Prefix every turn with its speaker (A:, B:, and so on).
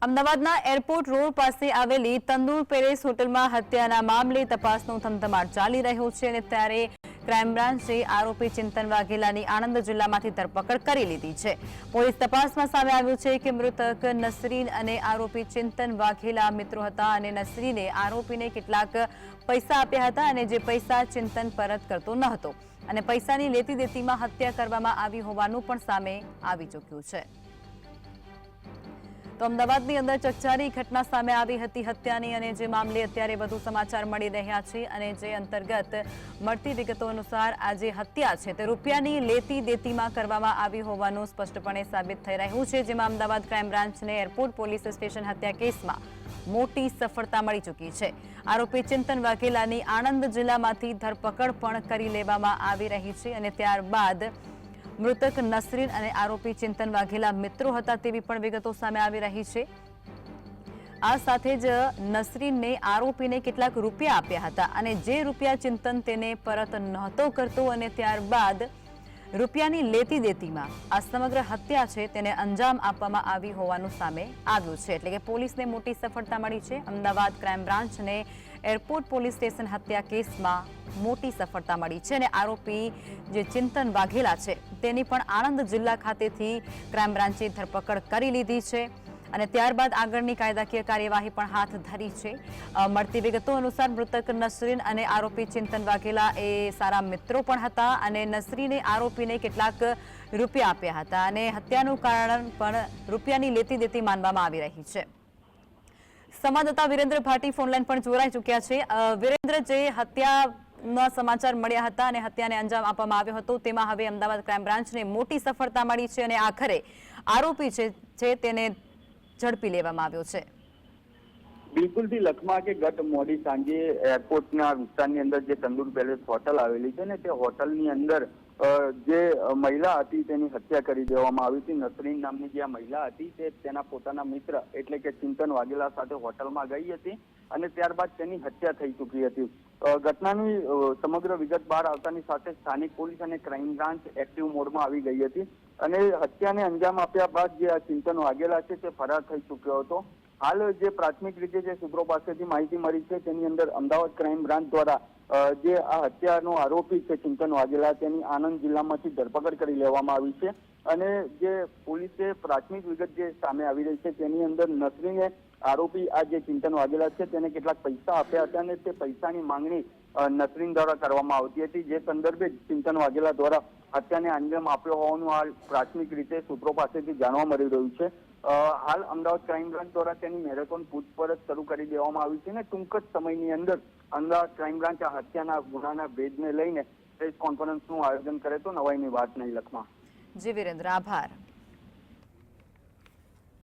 A: અમદાવાદના airport road પાસે આવેલી તંદૂર પેલેસ હોટલમાં હત્યાના મામલે તપાસનો ધમધમાટ ચાલી રહ્યો છે અને ત્યારે ક્રાઇમ બ્રાન્ચે આરોપી ચિંતન વાઘેલાની આણંદ જિલ્લામાંથી ધરપકડ કરી લીધી છે। પોલીસ તપાસમાં સામે આવ્યું છે કે મૃતક નસરીન અને આરોપી ચિંતન વાઘેલા મિત્રો હતા અને નસરીને આરોપીને કેટલાક પૈસા આપ્યા હતા અને જે પૈસા ચિંતન પરત કરતો ન હતો અને પૈસાની લેતી દેતીમાં હત્યા કરવામાં આવી હોવાનું પણ સામે આવી ચૂક્યું છે। તો અમદાવાદની અંદર ચકચારી ઘટના સામે આવી હતી હત્યાની અને જે મામલે અત્યારે વધુ સમાચાર મળી રહ્યા છે અને જે અંતર્ગત મળતી વિગતો અનુસાર આ જે હત્યા છે તે રૂપિયાની લેતી દેતીમાં કરવામાં આવી હોવાનું સ્પષ્ટપણે સાબિત થઈ રહ્યું છે, જેમાં અમદાવાદ ક્રાઇમ બ્રાન્ચને એરપોર્ટ પોલીસ સ્ટેશન હત્યા કેસમાં મોટી સફળતા મળી ચૂકી છે। આરોપી ચિંતન વાઘેલાની આણંદ જિલ્લામાંથી ધરપકડ પણ કરી લેવામાં આવી રહી છે અને ત્યારબાદ મૃતક નસરીન અને આરોપી ચિંતન વાઘેલા મિત્રો હતા તેવી પણ વિગતો સામે આવી રહી છે। આ સાથે જ નસરીનને આરોપીને કેટલાક રૂપિયા આપ્યા હતા અને જે રૂપિયા ચિંતન તેને પરત નહોતો કરતો અને ત્યારબાદ રૂપિયાની લેતી દેતીમાં આ સમગ્ર હત્યા છે તેને અંજામ આપવામાં આવી હોવાનું સામે આવ્યું છે, એટલે કે પોલીસને મોટી સફળતા મળી છે। અમદાવાદ ક્રાઇમ બ્રાન્ચને એરપોર્ટ પોલીસ સ્ટેશન હત્યા કેસમાં મોટી સફળતા મળી છે અને આરોપી જે ચિંતન વાઘેલા છે તેની પણ આણંદ જિલ્લા ખાતેથી ક્રાઇમ બ્રાન્ચે ધરપકડ કરી લીધી છે અને ત્યારબાદ આગળની કાયદાકીય કાર્યવાહી પણ હાથ ધરી છે। મળતી વિગતો અનુસાર મૃતક નસરીન અને આરોપી ચિંતન વાઘેલા એ સારા મિત્રો પણ હતા અને નસરીને આરોપીને કેટલાક રૂપિયા આપ્યા હતા અને હત્યાનું કારણ પણ રૂપિયાની લેતી દેતી માનવામાં આવી રહી છે। સંવાદદાતા વિરેન્દ્ર ભાટી ફોનલાઈન પણ જોડાઈ ચૂક્યા છે। વિરેન્દ્ર, જે હત્યાના સમાચાર મળ્યા હતા અને હત્યાને અંજામ આપવામાં આવ્યો હતો તેમાં હવે અમદાવાદ ક્રાઇમ બ્રાન્ચને મોટી સફળતા મળી છે અને આખરે આરોપી છે તેને ઝડપી લેવામાં આવ્યો છે।
B: બિલકુલથી લખમાં કે ગત મોડી સાંજે એરપોર્ટના વિસ્તારની અંદર જે તંદૂર પેલેસ હોટલ આવેલી છે ને તે હોટલની અંદર જે મહિલા હતી તેની હત્યા કરી દેવામાં આવી હતી। નસરીન નામની જે મહિલા હતી તે તેના પોતાના મિત્ર એટલે કે ચિંતન વાઘેલા સાથે હોટલમાં ગઈ હતી અને ત્યારબાદ તેની હત્યા થઈ ચૂકી હતી। ઘટનાની સમગ્ર વિગત બહાર આવતાની સાથે સ્થાનિક પોલીસ અને ક્રાઇમ બ્રાન્ચ એક્ટિવ મોડમાં આવી ગઈ હતી અને હત્યાને અંજામ આપ્યા બાદ જે આ ચિંતન વાઘેલા છે તે ફરાર થઈ ચૂક્યો હતો। હાલ જે પ્રાથમિક રીતે જે સૂત્રો પાસેથી માહિતી મળી છે તેની અંદર અમદાવાદ ક્રાઇમ બ્રાન્ચ દ્વારા જે આ હત્યાનો આરોપી છે ચિંતન વાઘેલા તેની આણંદ જિલ્લામાંથી ધરપકડ કરી લેવામાં આવી છે અને જે પોલીસે પ્રાથમિક વિગત જે સામે આવી રહી છે તેની અંદર નસરીને આરોપી આ જે ચિંતન વાઘેલા છે તેને કેટલાક પૈસા આપ્યા હતા અને તે પૈસાની માંગણી નસરીન દ્વારા કરવામાં આવતી હતી, જે સંદર્ભે ચિંતન વાઘેલા દ્વારા હત્યાને અંજામ આપ્યો હોવાનું હાલ પ્રાથમિક રીતે સૂત્રો પાસેથી જાણવા મળી રહ્યું છે। હાલ અમદાવાદ ક્રાઇમ બ્રાન્ચ દ્વારા તેની મેરેથોન પૂછપરછ શરૂ કરી દેવામાં આવી છે અને ટૂંક જ સમયની અંદર અમદાવાદ ક્રાઇમ બ્રાન્ચ આ હત્યાના ગુનાના ભેદને લઈને પ્રેસ કોન્ફરન્સનું આયોજન કરે તો નવાઈની વાત નહીં લખમાં।
A: જી વિરેન્દ્ર, આભાર।